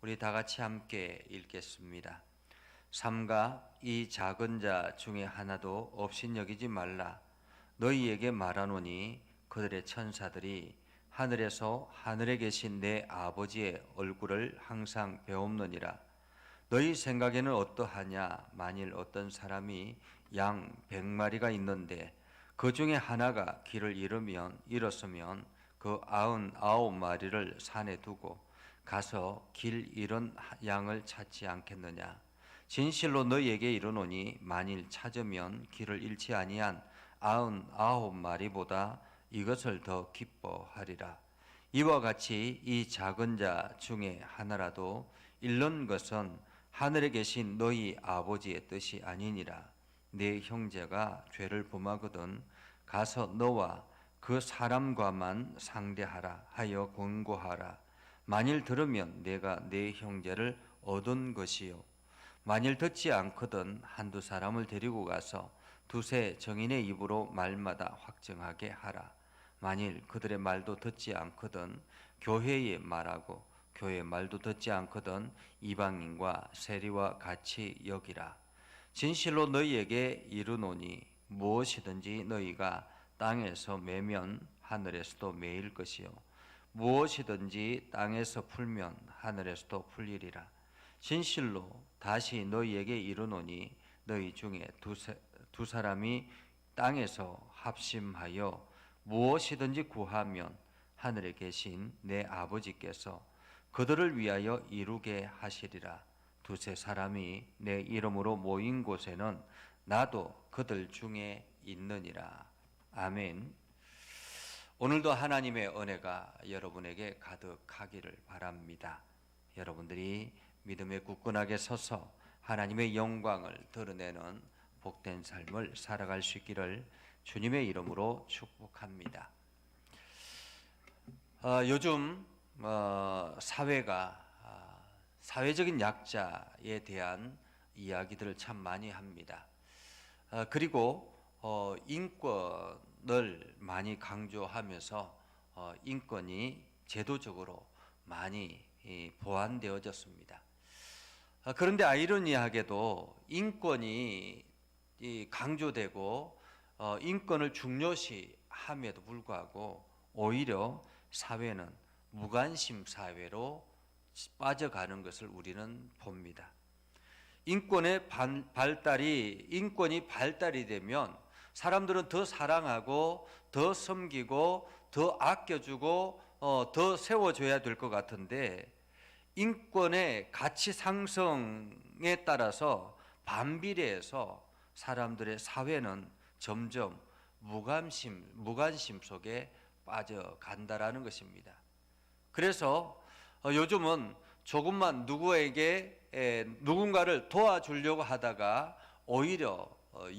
우리 다 같이 함께 읽겠습니다. 삼가 이 작은 자 중에 하나도 업신여기지 말라. 너희에게 말하노니 그들의 천사들이 하늘에서 하늘에 계신 내 아버지의 얼굴을 항상 배옵느니라. 너희 생각에는 어떠하냐? 만일 어떤 사람이 양 100마리가 있는데 그 중에 하나가 길을 잃었으면 그 99마리를 산에 두고 가서 길 잃은 양을 찾지 않겠느냐? 진실로 너희에게 이르노니 만일 찾으면 길을 잃지 아니한 99마리보다 이것을 더 기뻐하리라. 이와 같이 이 작은 자 중에 하나라도 잃는 것은 하늘에 계신 너희 아버지의 뜻이 아니니라. 네 형제가 죄를 범하거든 가서 너와 그 사람과만 상대하라 하여 권고하라. 만일 들으면 내가 네 형제를 얻은 것이요, 만일 듣지 않거든 한두 사람을 데리고 가서 두세 정인의 입으로 말마다 확증하게 하라. 만일 그들의 말도 듣지 않거든 교회에 말하고 교회의 말도 듣지 않거든 이방인과 세리와 같이 여기라. 진실로 너희에게 이르노니 무엇이든지 너희가 땅에서 매면 하늘에서도 매일 것이요, 무엇이든지 땅에서 풀면 하늘에서도 풀리리라. 진실로 다시 너희에게 이르노니 너희 중에 두 사람이 땅에서 합심하여 무엇이든지 구하면 하늘에 계신 내 아버지께서 그들을 위하여 이루게 하시리라. 두세 사람이 내 이름으로 모인 곳에는 나도 그들 중에 있느니라. 아멘. 오늘도 하나님의 은혜가 여러분에게 가득하기를 바랍니다. 여러분들이 믿음에 굳건하게 서서 하나님의 영광을 드러내는 복된 삶을 살아갈 수 있기를 주님의 이름으로 축복합니다. 요즘 사회가 사회적인 약자에 대한 이야기들을 참 많이 합니다. 그리고 인권을 많이 강조하면서 인권이 제도적으로 많이 보완되어졌습니다. 그런데 아이러니하게도 인권이 강조되고 인권을 중요시함에도 불구하고 오히려 사회는 무관심 사회로 빠져가는 것을 우리는 봅니다. 인권이 발달이 되면 사람들은 더 사랑하고 더 섬기고 더 아껴주고 더 세워줘야 될 것 같은데, 인권의 가치 상승에 따라서 반비례해서 사람들의 사회는 점점 무관심 속에 빠져간다라는 것입니다. 그래서 요즘은 조금만 누군가를 도와주려고 하다가 오히려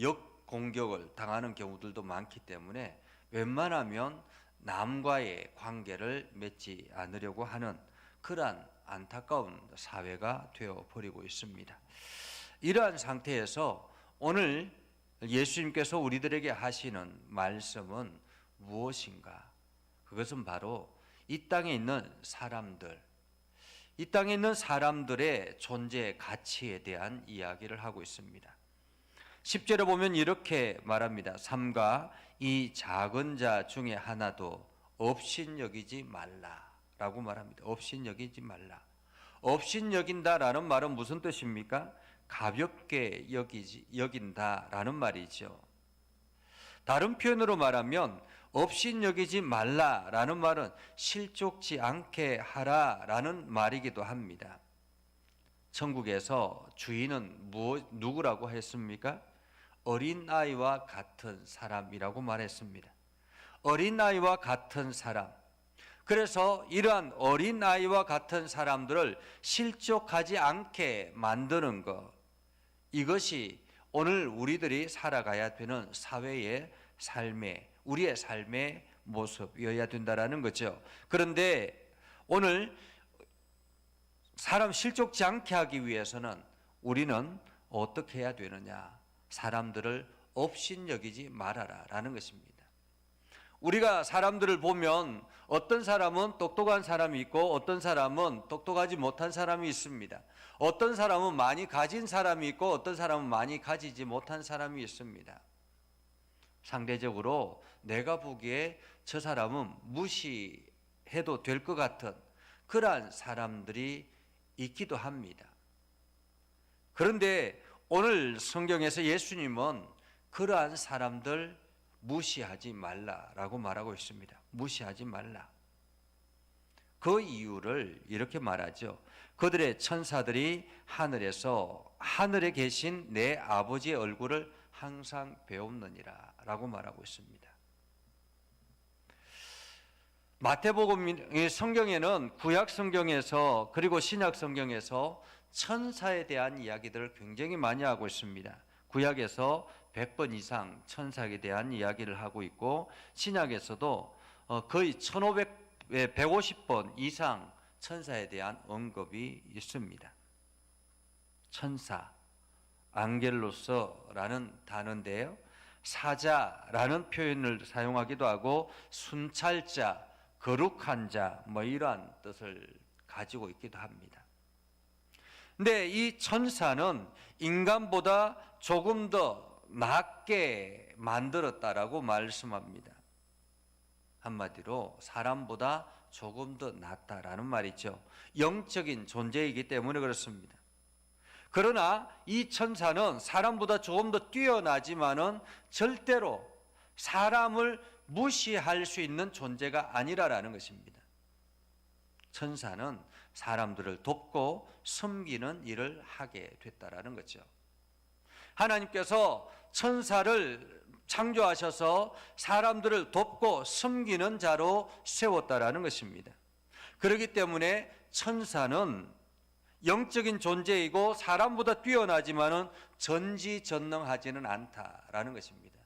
역공격을 당하는 경우들도 많기 때문에 웬만하면 남과의 관계를 맺지 않으려고 하는 그러한 안타까운 사회가 되어버리고 있습니다. 이러한 상태에서 오늘 예수님께서 우리들에게 하시는 말씀은 무엇인가? 그것은 바로 이 땅에 있는 사람들의 존재 가치에 대한 이야기를 하고 있습니다. 10절에 보면 이렇게 말합니다. 삼가 이 작은 자 중에 하나도 업신여기지 말라라고 말합니다. 업신여기지 말라. 업신여긴다라는 말은 무슨 뜻입니까? 가볍게 여긴다라는 말이죠. 다른 표현으로 말하면 업신여기지 말라라는 말은 실족지 않게 하라라는 말이기도 합니다. 천국에서 주인은 누구라고 했습니까? 어린아이와 같은 사람이라고 말했습니다. 어린아이와 같은 사람. 그래서 이러한 어린아이와 같은 사람들을 실족하지 않게 만드는 것, 이것이 오늘 우리들이 살아가야 되는 우리의 삶의 모습이어야 된다는 거죠. 그런데 오늘 사람 실족지 않게 하기 위해서는 우리는 어떻게 해야 되느냐? 사람들을 업신여기지 말아라라는 것입니다. 우리가 사람들을 보면 어떤 사람은 똑똑한 사람이 있고 어떤 사람은 똑똑하지 못한 사람이 있습니다. 어떤 사람은 많이 가진 사람이 있고 어떤 사람은 많이 가지지 못한 사람이 있습니다. 상대적으로 내가 보기에 저 사람은 무시해도 될 것 같은 그러한 사람들이 있기도 합니다. 그런데 오늘 성경에서 예수님은 그러한 사람들 무시하지 말라라고 말하고 있습니다. 무시하지 말라. 그 이유를 이렇게 말하죠. 그들의 천사들이 하늘에 계신 내 아버지의 얼굴을 항상 배웁느니라 라고 말하고 있습니다. 마태복음 성경에는 구약 성경에서 그리고 신약 성경에서 천사에 대한 이야기들을 굉장히 많이 하고 있습니다. 구약에서 100번 이상 천사에 대한 이야기를 하고 있고 신약에서도 거의 150번 이상 천사에 대한 언급이 있습니다. 천사, 앙겔로스라는 단어인데요, 사자라는 표현을 사용하기도 하고 순찰자, 거룩한 자 이러한 뜻을 가지고 있기도 합니다. 근데 이 천사는 인간보다 조금 더 낮게 만들었다라고 말씀합니다. 한마디로 사람보다 조금 더 낫다라는 말이죠. 영적인 존재이기 때문에 그렇습니다. 그러나 이 천사는 사람보다 조금 더 뛰어나지만은 절대로 사람을 무시할 수 있는 존재가 아니라라는 것입니다. 천사는 사람들을 돕고 섬기는 일을 하게 됐다라는 거죠. 하나님께서 천사를 창조하셔서 사람들을 돕고 섬기는 자로 세웠다라는 것입니다. 그렇기 때문에 천사는 영적인 존재이고 사람보다 뛰어나지만은 전지전능하지는 않다라는 것입니다.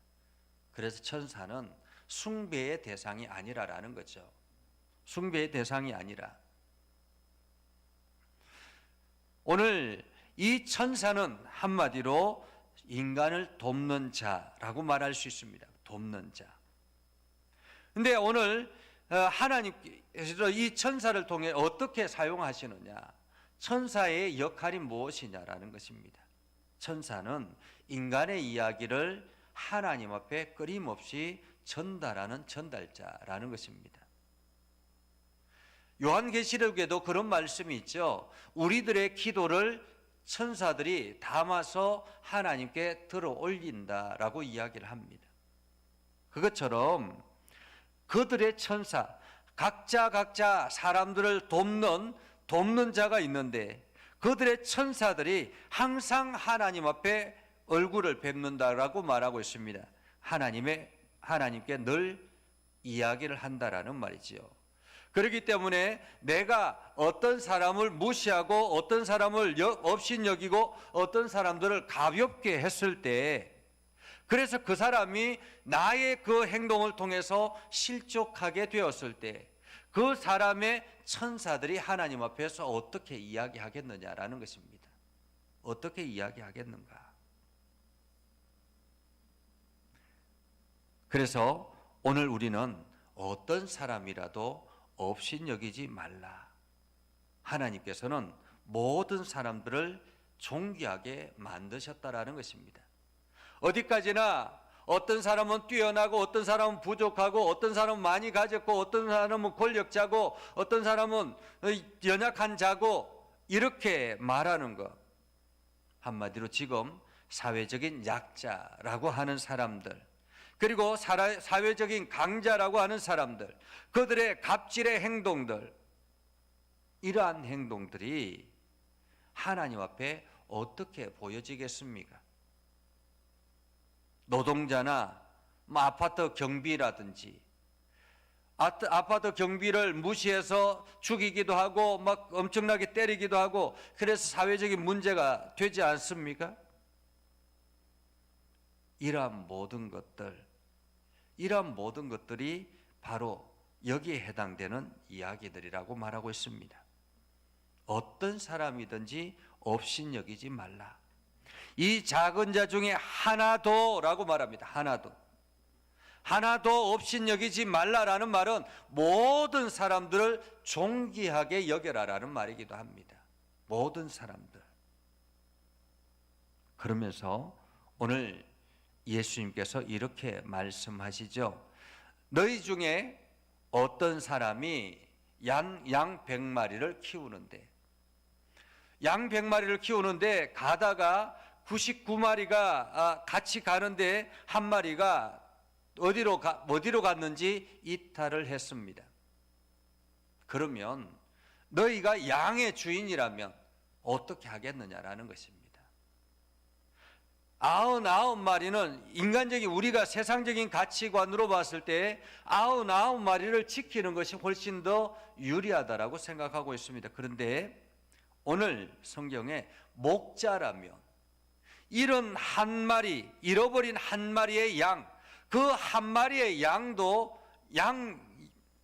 그래서 천사는 숭배의 대상이 아니라라는 거죠. 숭배의 대상이 아니라. 오늘 이 천사는 한마디로 인간을 돕는 자라고 말할 수 있습니다. 돕는 자. 근데 오늘 하나님께서 이 천사를 통해 어떻게 사용하시느냐? 천사의 역할이 무엇이냐라는 것입니다. 천사는 인간의 이야기를 하나님 앞에 끊임없이 전달하는 전달자라는 것입니다. 요한계시록에도 그런 말씀이 있죠. 우리들의 기도를 천사들이 담아서 하나님께 들어 올린다라고 이야기를 합니다. 그것처럼 그들의 천사, 각자 사람들을 돕는 자가 있는데 그들의 천사들이 항상 하나님 앞에 얼굴을 뵙는다라고 말하고 있습니다. 하나님께 늘 이야기를 한다라는 말이지요. 그렇기 때문에 내가 어떤 사람을 무시하고 어떤 사람을 업신여기고 어떤 사람들을 가볍게 했을 때, 그래서 그 사람이 나의 그 행동을 통해서 실족하게 되었을 때 그 사람의 천사들이 하나님 앞에서 어떻게 이야기하겠느냐라는 것입니다. 어떻게 이야기하겠는가? 그래서 오늘 우리는 어떤 사람이라도 업신여기지 말라. 하나님께서는 모든 사람들을 존귀하게 만드셨다라는 것입니다. 어디까지나 어떤 사람은 뛰어나고 어떤 사람은 부족하고 어떤 사람은 많이 가졌고 어떤 사람은 권력자고 어떤 사람은 연약한 자고 이렇게 말하는 것, 한마디로 지금 사회적인 약자라고 하는 사람들, 그리고 사회적인 강자라고 하는 사람들, 그들의 갑질의 행동들, 이러한 행동들이 하나님 앞에 어떻게 보여지겠습니까? 노동자나 아파트 경비라든지 아파트 경비를 무시해서 죽이기도 하고 막 엄청나게 때리기도 하고 그래서 사회적인 문제가 되지 않습니까? 이러한 모든 것들이 바로 여기에 해당되는 이야기들이라고 말하고 있습니다. 어떤 사람이든지 업신여기지 말라. 이 작은 자 중에 하나도라고 말합니다. 하나도 업신여기지 말라라는 말은 모든 사람들을 존귀하게 여겨라라는 말이기도 합니다. 모든 사람들. 그러면서 오늘 예수님께서 이렇게 말씀하시죠. 너희 중에 어떤 사람이 양 100마리를 키우는데, 양 100마리를 키우는데 가다가 99마리가 같이 가는데 한 마리가 어디로 갔는지 이탈을 했습니다. 그러면 너희가 양의 주인이라면 어떻게 하겠느냐라는 것입니다. 99마리는 인간적인, 우리가 세상적인 가치관으로 봤을 때 99마리를 지키는 것이 훨씬 더 유리하다라고 생각하고 있습니다. 그런데 오늘 성경에 목자라면 이런 한 마리, 잃어버린 한 마리의 양, 그 한 마리의 양도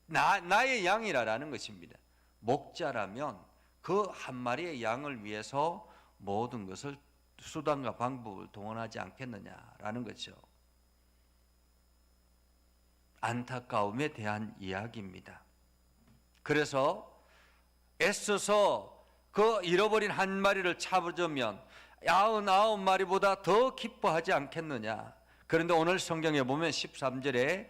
나의 양이라는 것입니다. 목자라면 그 한 마리의 양을 위해서 모든 것을 수단과 방법을 동원하지 않겠느냐라는 거죠. 안타까움에 대한 이야기입니다. 그래서 애써서 그 잃어버린 한 마리를 찾으면 99마리보다 더 기뻐하지 않겠느냐. 그런데 오늘 성경에 보면 13절에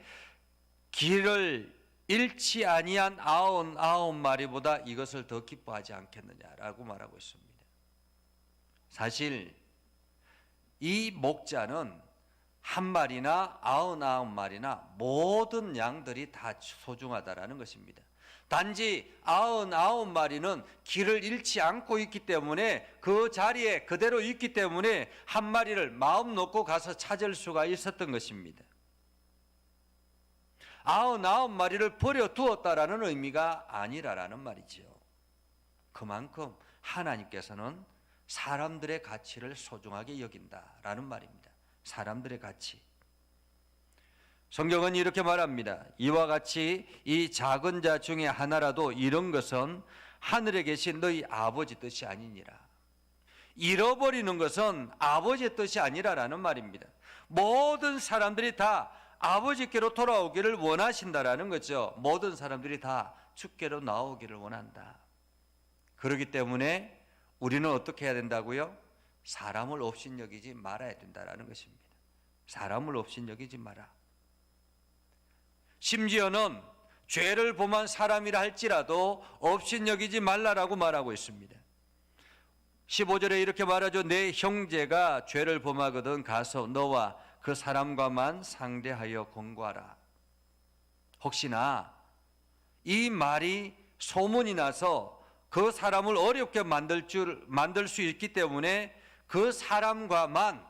길을 잃지 아니한 99마리보다 이것을 더 기뻐하지 않겠느냐라고 말하고 있습니다. 사실 이 목자는 한 마리나 99마리나 모든 양들이 다 소중하다라는 것입니다. 단지 99마리는 길을 잃지 않고 있기 때문에, 그 자리에 그대로 있기 때문에 한 마리를 마음 놓고 가서 찾을 수가 있었던 것입니다. 99마리를 버려두었다라는 의미가 아니라라는 말이죠. 그만큼 하나님께서는 사람들의 가치를 소중하게 여긴다라는 말입니다. 사람들의 가치. 성경은 이렇게 말합니다. 이와 같이 이 작은 자 중에 하나라도 이런 것은 하늘에 계신 너희 아버지 뜻이 아니니라. 잃어버리는 것은 아버지의 뜻이 아니라라는 말입니다. 모든 사람들이 다 아버지께로 돌아오기를 원하신다라는 거죠. 모든 사람들이 다 주께로 나오기를 원한다. 그렇기 때문에 우리는 어떻게 해야 된다고요? 사람을 업신여기지 말아야 된다라는 것입니다. 사람을 업신여기지 마라. 심지어는 죄를 범한 사람이라 할지라도 업신여기지 말라라고 말하고 있습니다. 15절에 이렇게 말하죠. 내 형제가 죄를 범하거든 가서 너와 그 사람과만 상대하여 공고하라. 혹시나 이 말이 소문이 나서 그 사람을 어렵게 만들 수 있기 때문에 그 사람과만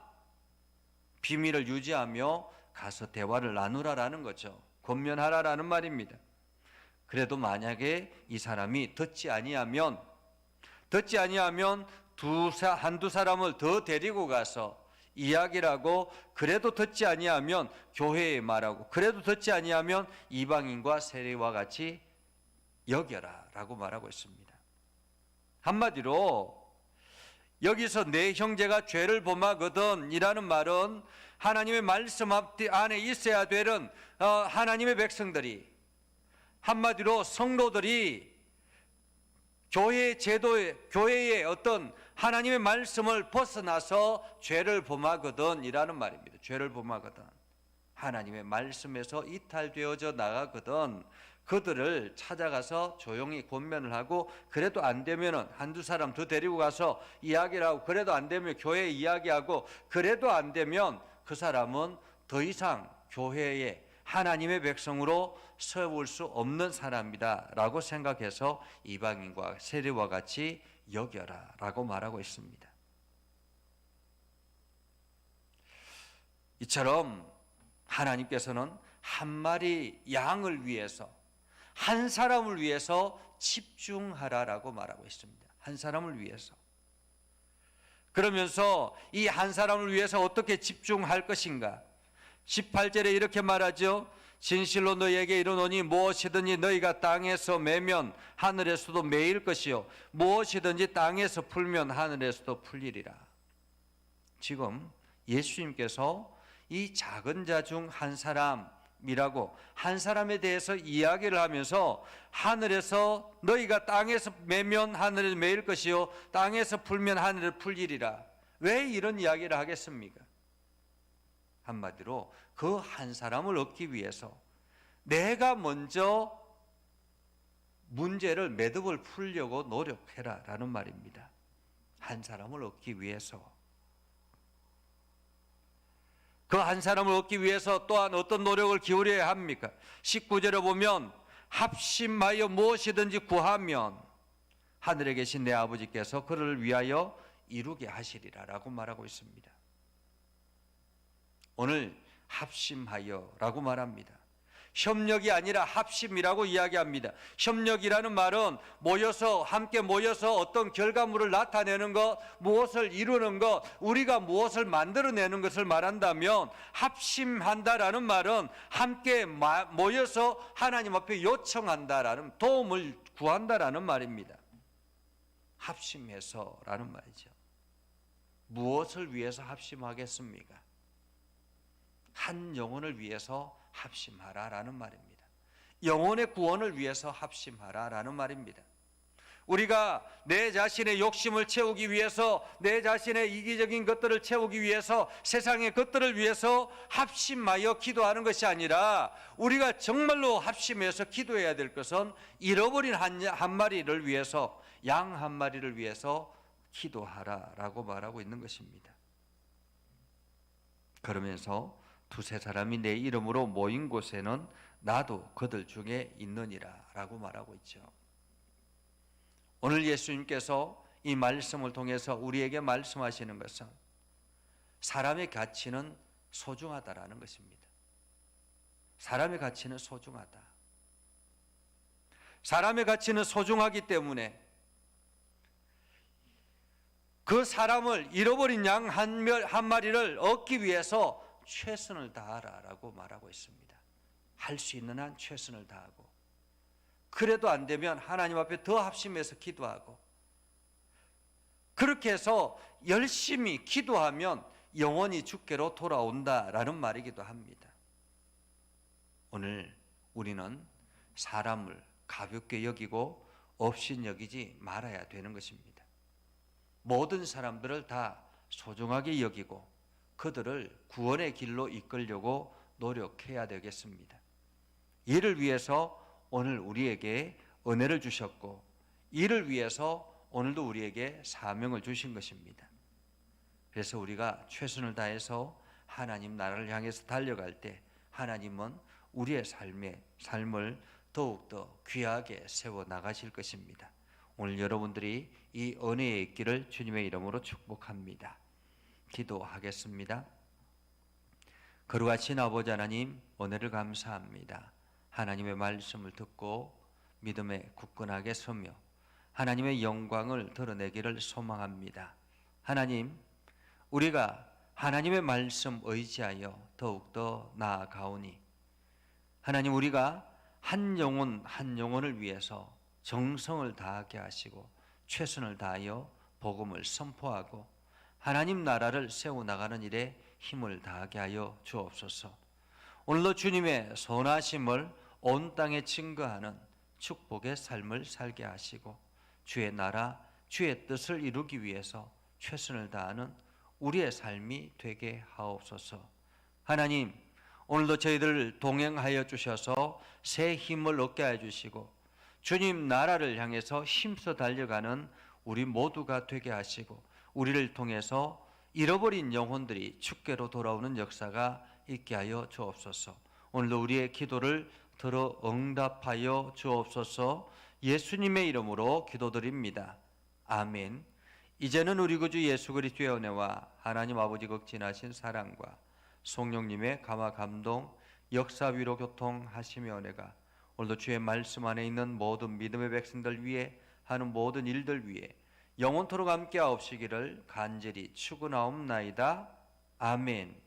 비밀을 유지하며 가서 대화를 나누라라는 거죠. 권면하라라는 말입니다. 그래도 만약에 이 사람이 듣지 아니하면 한두 사람을 더 데리고 가서 이야기를 하고, 그래도 듣지 아니하면 교회에 말하고, 그래도 듣지 아니하면 이방인과 세리와 같이 여겨라 라고 말하고 있습니다. 한마디로 여기서 내 형제가 죄를 범하거든 이라는 말은 하나님의 말씀 안에 있어야 되는 하나님의 백성들이, 한마디로 성도들이 교회의 제도에, 교회의 어떤 하나님의 말씀을 벗어나서 죄를 범하거든 이라는 말입니다. 죄를 범하거든, 하나님의 말씀에서 이탈되어져 나가거든 그들을 찾아가서 조용히 권면을 하고, 그래도 안 되면은 한두 사람 더 데리고 가서 이야기를 하고, 그래도 안 되면 교회에 이야기하고, 그래도 안 되면 그 사람은 더 이상 교회에 하나님의 백성으로 세울 수 없는 사람이다 라고 생각해서 이방인과 세리와 같이 여겨라 라고 말하고 있습니다. 이처럼 하나님께서는 한 마리 양을 위해서, 한 사람을 위해서 집중하라라고 말하고 있습니다. 한 사람을 위해서. 그러면서 이 한 사람을 위해서 어떻게 집중할 것인가? 18절에 이렇게 말하죠. 진실로 너희에게 이르노니 무엇이든지 너희가 땅에서 매면 하늘에서도 매일 것이요 무엇이든지 땅에서 풀면 하늘에서도 풀리리라. 지금 예수님께서 이 작은 자 중 한 사람, 합심이라고 한 사람에 대해서 이야기를 하면서 하늘에서 너희가 땅에서 매면 하늘에서 매일 것이요 땅에서 풀면 하늘에 풀리리라. 왜 이런 이야기를 하겠습니까? 한마디로 그 한 사람을 얻기 위해서 내가 먼저 문제를 매듭을 풀려고 노력해라 라는 말입니다. 한 사람을 얻기 위해서. 그 한 사람을 얻기 위해서 또한 어떤 노력을 기울여야 합니까? 19절에 보면 합심하여 무엇이든지 구하면 하늘에 계신 내 아버지께서 그를 위하여 이루게 하시리라 라고 말하고 있습니다. 오늘 합심하여 라고 말합니다. 협력이 아니라 합심이라고 이야기합니다. 협력이라는 말은 함께 모여서 어떤 결과물을 나타내는 것, 무엇을 이루는 것, 우리가 무엇을 만들어내는 것을 말한다면, 합심한다라는 말은 함께 모여서 하나님 앞에 요청한다라는, 도움을 구한다라는 말입니다. 합심해서라는 말이죠. 무엇을 위해서 합심하겠습니까? 한 영혼을 위해서 합심하라라는 말입니다. 영혼의 구원을 위해서 합심하라라는 말입니다. 우리가 내 자신의 욕심을 채우기 위해서, 내 자신의 이기적인 것들을 채우기 위해서, 세상의 것들을 위해서 합심하여 기도하는 것이 아니라, 우리가 정말로 합심해서 기도해야 될 것은 잃어버린 한 마리를 위해서, 양 한 마리를 위해서 기도하라라고 말하고 있는 것입니다. 그러면서 두세 사람이 내 이름으로 모인 곳에는 나도 그들 중에 있느니라 라고 말하고 있죠. 오늘 예수님께서 이 말씀을 통해서 우리에게 말씀하시는 것은 사람의 가치는 소중하다라는 것입니다. 사람의 가치는 소중하다. 사람의 가치는 소중하기 때문에 그 사람을, 잃어버린 양 한 마리를 얻기 위해서 최선을 다하라라고 말하고 있습니다. 할 수 있는 한 최선을 다하고, 그래도 안 되면 하나님 앞에 더 합심해서 기도하고, 그렇게 해서 열심히 기도하면 영원히 주께로 돌아온다라는 말이기도 합니다. 오늘 우리는 사람을 가볍게 여기고 업신여기지 말아야 되는 것입니다. 모든 사람들을 다 소중하게 여기고 그들을 구원의 길로 이끌려고 노력해야 되겠습니다. 이를 위해서 오늘 우리에게 은혜를 주셨고, 이를 위해서 오늘도 우리에게 사명을 주신 것입니다. 그래서 우리가 최선을 다해서 하나님 나라를 향해서 달려갈 때 하나님은 우리의 삶을 더욱더 귀하게 세워 나가실 것입니다. 오늘 여러분들이 이 은혜의 있기를 주님의 이름으로 축복합니다. 기도하겠습니다. 거룩하신 아버지 하나님, 은혜를 감사합니다. 하나님의 말씀을 듣고 믿음에 굳건하게 서며 하나님의 영광을 드러내기를 소망합니다. 하나님, 우리가 하나님의 말씀 의지하여 더욱더 나아가오니, 하나님, 우리가 한 영혼 한 영혼을 위해서 정성을 다하게 하시고 최선을 다하여 복음을 선포하고 하나님 나라를 세워나가는 일에 힘을 다하게 하여 주옵소서. 오늘도 주님의 선하심을 온 땅에 증거하는 축복의 삶을 살게 하시고 주의 나라, 주의 뜻을 이루기 위해서 최선을 다하는 우리의 삶이 되게 하옵소서. 하나님, 오늘도 저희들 동행하여 주셔서 새 힘을 얻게 해주시고 주님 나라를 향해서 힘써 달려가는 우리 모두가 되게 하시고 우리를 통해서 잃어버린 영혼들이 주께로 돌아오는 역사가 있게 하여 주옵소서. 오늘도 우리의 기도를 들어 응답하여 주옵소서. 예수님의 이름으로 기도드립니다. 아멘. 이제는 우리 구주 예수 그리스도의 은혜와 하나님 아버지 극진하신 사랑과 성령님의 감화 감동 역사 위로 교통하시며 은혜가 오늘도 주의 말씀 안에 있는 모든 믿음의 백성들 위해 하는 모든 일들 위해 영원토록 함께 하옵시기를 간절히 축원하옵나이다. 아멘.